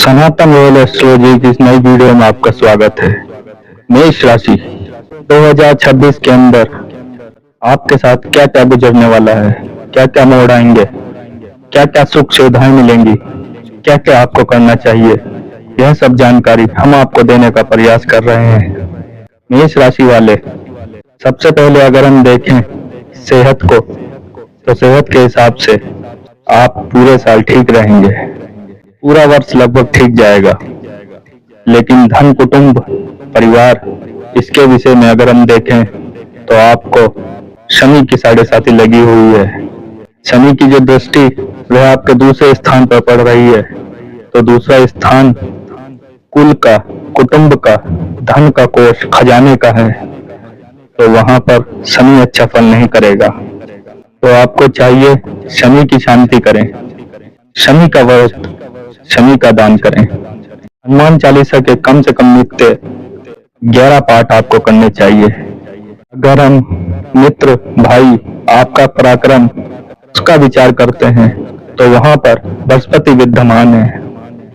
सनातन royal astrology की इस नई वीडियो में आपका स्वागत है। मेष राशि 2026 के अंदर आपके साथ क्या क्या गुजरने वाला है, क्या क्या मोड़ आएंगे, क्या क्या सुख सुविधाएं मिलेंगी, क्या क्या आपको करना चाहिए, यह सब जानकारी हम आपको देने का प्रयास कर रहे हैं। मेष राशि वाले, सबसे पहले अगर हम देखें सेहत को, तो सेहत के हिसाब से आप पूरे साल ठीक रहेंगे, पूरा वर्ष लगभग ठीक जाएगा। लेकिन धन, कुटुंब, परिवार, इसके विषय में अगर हम देखें तो आपको शनि की 7.5 लगी हुई है। शनि की जो दृष्टि वह आपके दूसरे स्थान पर पड़ रही है, तो दूसरा स्थान कुल का, कुटुंब का, धन का कोष, खजाने का है, तो वहां पर शनि अच्छा फल नहीं करेगा। तो आपको चाहिए शनि की शांति करें, शनि का व्रत, शनि का दान करें। हनुमान चालीसा के कम से कम नित्य 11 पाठ आपको करने चाहिए। अगर हम मित्र, भाई, आपका पराक्रम, उसका विचार करते हैं तो वहां पर बृहस्पति विद्यमान है।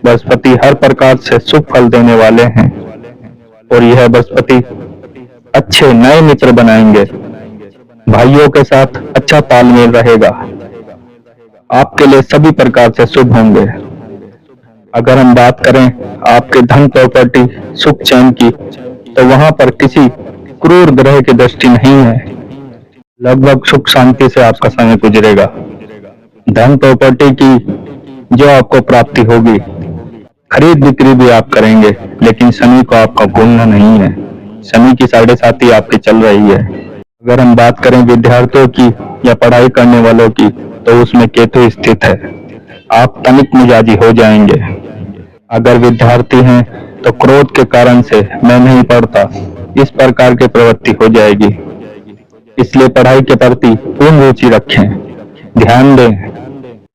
बृहस्पति हर प्रकार से सुख फल देने वाले हैं और यह बृहस्पति अच्छे नए मित्र बनाएंगे। भाइयों के साथ अच्छा तालमेल रहेगा, आपके लिए सभी प्रकार से शुभ होंगे। अगर हम बात करें आपके धन, प्रॉपर्टी, सुख चैन की, तो वहां पर किसी क्रूर ग्रह की दृष्टि नहीं है। लगभग सुख शांति से आपका समय गुजरेगा। धन, प्रॉपर्टी की जो आपको प्राप्ति होगी, खरीद बिक्री भी आप करेंगे, लेकिन शनि को आपका भूलना नहीं है। शनि की 7.5 आपकी चल रही है। अगर हम बात करें विद्यार्थियों की या पढ़ाई करने वालों की, तो उसमें केतु स्थित है। आप तनिक मिजाजी हो जाएंगे। अगर विद्यार्थी हैं तो क्रोध के कारण से मैं नहीं पढ़ता, इस प्रकार की प्रवृत्ति हो जाएगी। इसलिए पढ़ाई के प्रति पूर्ण रुचि रखें, ध्यान दें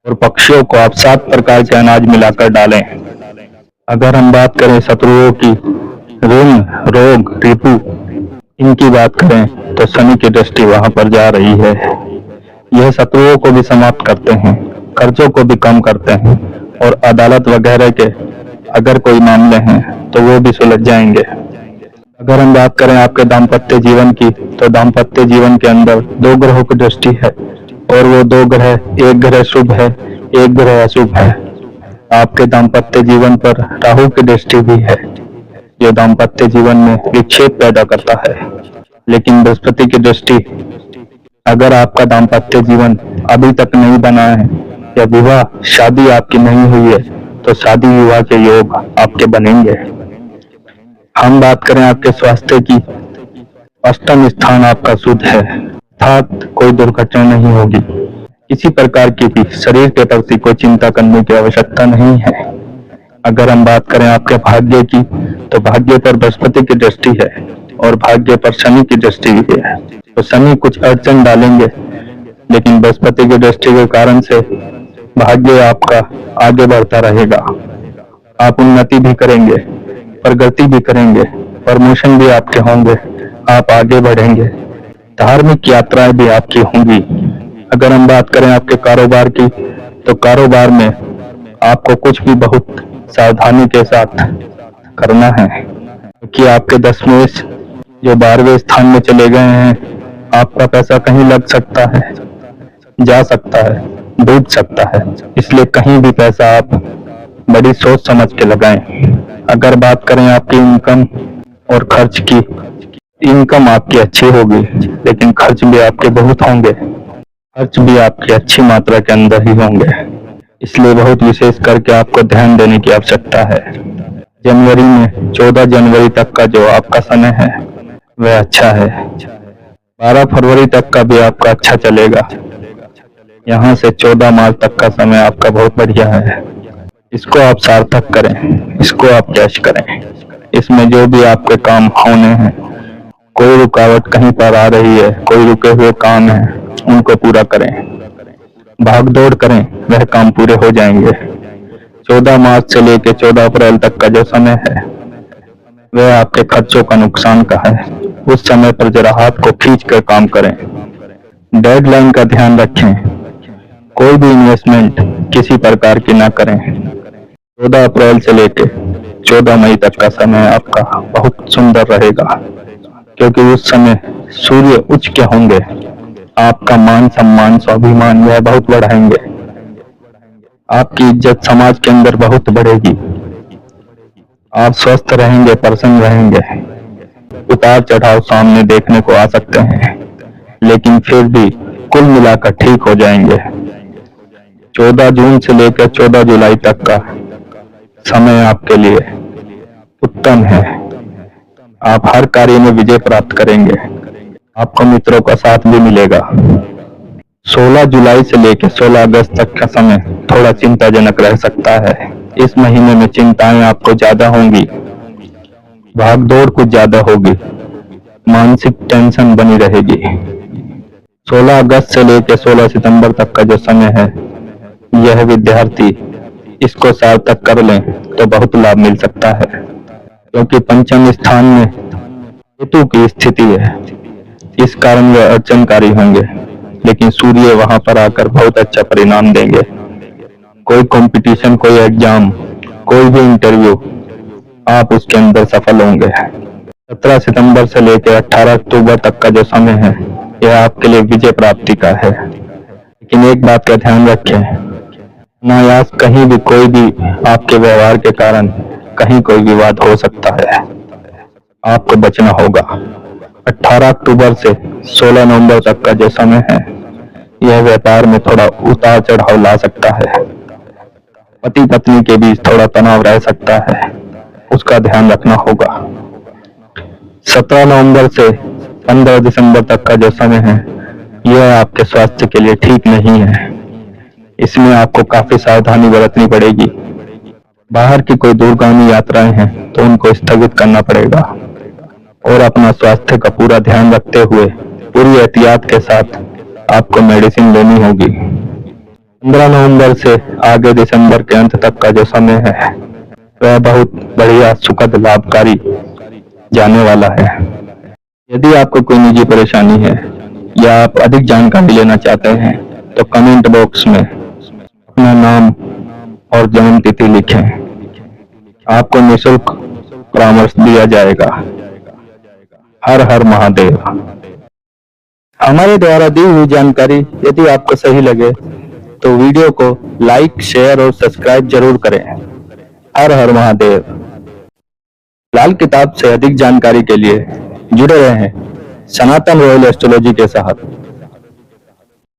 और पक्षियों को आप 7 प्रकार के अनाज मिलाकर डालें। अगर हम बात करें शत्रुओं की, ऋण, रोग, रिपु, इनकी बात करें तो शनि की दृष्टि वहां पर जा रही है। यह शत्रुओं को भी समाप्त करते हैं, कर्जों को भी कम करते हैं और अदालत वगैरह के अगर कोई मामले हैं तो वो भी सुलझ जाएंगे। अगर हम बात करें आपके दाम्पत्य जीवन की, तो दाम्पत्य जीवन के अंदर 2 ग्रहों की दृष्टि है और वो 2 ग्रह, एक ग्रह शुभ है, एक ग्रह अशुभ है। आपके दाम्पत्य जीवन पर राहु की दृष्टि भी है, जो दाम्पत्य जीवन में विक्षेप पैदा करता है। लेकिन बृहस्पति की दृष्टि, अगर आपका दाम्पत्य जीवन अभी तक नहीं बना है या विवाह, शादी आपकी नहीं हुई है, तो शादी विवाह के योग आपके बनेंगे। हम बात करें आपके स्वास्थ्य की, अष्टम स्थान आपका शुद्ध है, अर्थात कोई दुर्घटना नहीं होगी। किसी प्रकार की भी शरीर के प्रति कोई चिंता करने की आवश्यकता नहीं है। अगर हम बात करें आपके भाग्य की, तो भाग्य पर बृहस्पति की दृष्टि है और भाग्य पर शनि की दृष्टि भी है। तो शनि कुछ अड़चन डालेंगे, लेकिन बृहस्पति की दृष्टि के कारण से भाग्य आपका आगे बढ़ता रहेगा। आप उन्नति भी करेंगे, प्रगति भी करेंगे, प्रमोशन भी आपके होंगे, आप आगे बढ़ेंगे, धार्मिक यात्राएं भी आपकी होंगी। अगर हम बात करें आपके कारोबार की, तो कारोबार में आपको कुछ भी बहुत सावधानी के साथ करना है, क्योंकि आपके दशमेश जो 12वें स्थान में चले गए हैं, आपका पैसा कहीं लग सकता है, जा सकता है, डूब सकता है। इसलिए कहीं भी पैसा आप बड़ी सोच समझ के लगाएं। अगर बात करें आपकी इनकम और खर्च की, इनकम आपकी अच्छी होगी, लेकिन खर्च भी आपके बहुत होंगे। खर्च भी आपकी अच्छी मात्रा के अंदर ही होंगे, इसलिए बहुत विशेष करके आपको ध्यान देने की आवश्यकता है। जनवरी में 14 जनवरी तक का जो आपका समय है वह अच्छा है। 12 फरवरी तक का भी आपका अच्छा चलेगा। यहाँ से 14 मार्च तक का समय आपका बहुत बढ़िया है। इसको आप सार्थक करें, इसको आप कैश करें। इसमें जो भी आपके काम होने हैं, कोई रुकावट कहीं पर आ रही है, कोई रुके हुए काम है, उनको पूरा करें, भाग दौड़ करें, वह काम पूरे हो जाएंगे। 14 मार्च से लेकर 14 अप्रैल तक का जो समय है वह आपके खर्चों का नुकसान का है। उस समय पर जरा हाथ को खींच कर काम करें, डेडलाइन का ध्यान रखें, कोई भी इन्वेस्टमेंट किसी प्रकार की ना करें। 14 अप्रैल से लेके 14 मई तक का समय आपका बहुत सुंदर रहेगा, क्योंकि उस समय सूर्य उच्च के होंगे। आपका मान सम्मान स्वाभिमान यह बहुत बढ़ाएंगे। आपकी इज्जत समाज के अंदर बहुत बढ़ेगी। आप स्वस्थ रहेंगे, प्रसन्न रहेंगे। उतार चढ़ाव सामने देखने को आ सकते हैं, लेकिन फिर भी कुल मिलाकर ठीक हो जाएंगे। 14 जून से लेकर 14 जुलाई तक का समय आपके लिए उत्तम है। आप हर कार्य में विजय प्राप्त करेंगे। आपको मित्रों का साथ भी मिलेगा। 16 जुलाई से लेकर 16 अगस्त तक का समय थोड़ा चिंताजनक रह सकता है। इस महीने में चिंताएं आपको ज्यादा होंगी, भागदौड़ कुछ ज्यादा होगी, मानसिक टेंशन बनी रहेगी। 16 अगस्त से लेकर 16 सितंबर तक का जो समय है, यह विद्यार्थी इसको सार्थक कर लें तो बहुत लाभ मिल सकता है, क्योंकि पंचम स्थान में केतु की स्थिति है। इस कारण वे अड़चनकारी होंगे, लेकिन सूर्य वहां पर आकर बहुत अच्छा परिणाम देंगे। कोई कंपटीशन, कोई एग्जाम, कोई भी इंटरव्यू, आप उसके अंदर सफल होंगे। 17 सितंबर से लेकर 18 अक्टूबर तक का जो समय है, यह आपके लिए विजय प्राप्ति का है। लेकिन एक बात का ध्यान रखें, अनायास कहीं भी कोई भी आपके व्यवहार के कारण कहीं कोई विवाद हो सकता है। आपको बचना होगा। 18 अक्टूबर से 16 नवंबर तक का जो समय है, यह व्यापार में थोड़ा उतार चढ़ाव ला सकता है। पति पत्नी के बीच थोड़ा तनाव रह सकता है, उसका ध्यान रखना होगा। 17 नवंबर से 15 दिसंबर तक का जो समय है, यह आपके स्वास्थ्य के लिए ठीक नहीं है। इसमें आपको काफी सावधानी बरतनी पड़ेगी। बाहर की कोई दूरगामी यात्राएं हैं तो उनको स्थगित करना पड़ेगा, और अपना स्वास्थ्य का पूरा ध्यान रखते हुए पूरी एहतियात के साथ आपको मेडिसिन लेनी होगी। 15 नवंबर से आगे दिसंबर के अंत तक का जो समय है, वह बहुत बढ़िया, सुखद, लाभकारी जाने वाला है। यदि आपको कोई निजी परेशानी है या आप अधिक जानकारी लेना चाहते हैं, तो कमेंट बॉक्स में अपना नाम और जन्म तिथि लिखें। आपको निःशुल्क परामर्श दिया जाएगा। हर हर महादेव। हमारे द्वारा दी हुई जानकारी यदि आपको सही लगे तो वीडियो को लाइक, शेयर और सब्सक्राइब जरूर करें। हर हर महादेव। लाल किताब से अधिक जानकारी के लिए जुड़े रहें सनातन रॉयल एस्ट्रोलॉजी के साथ।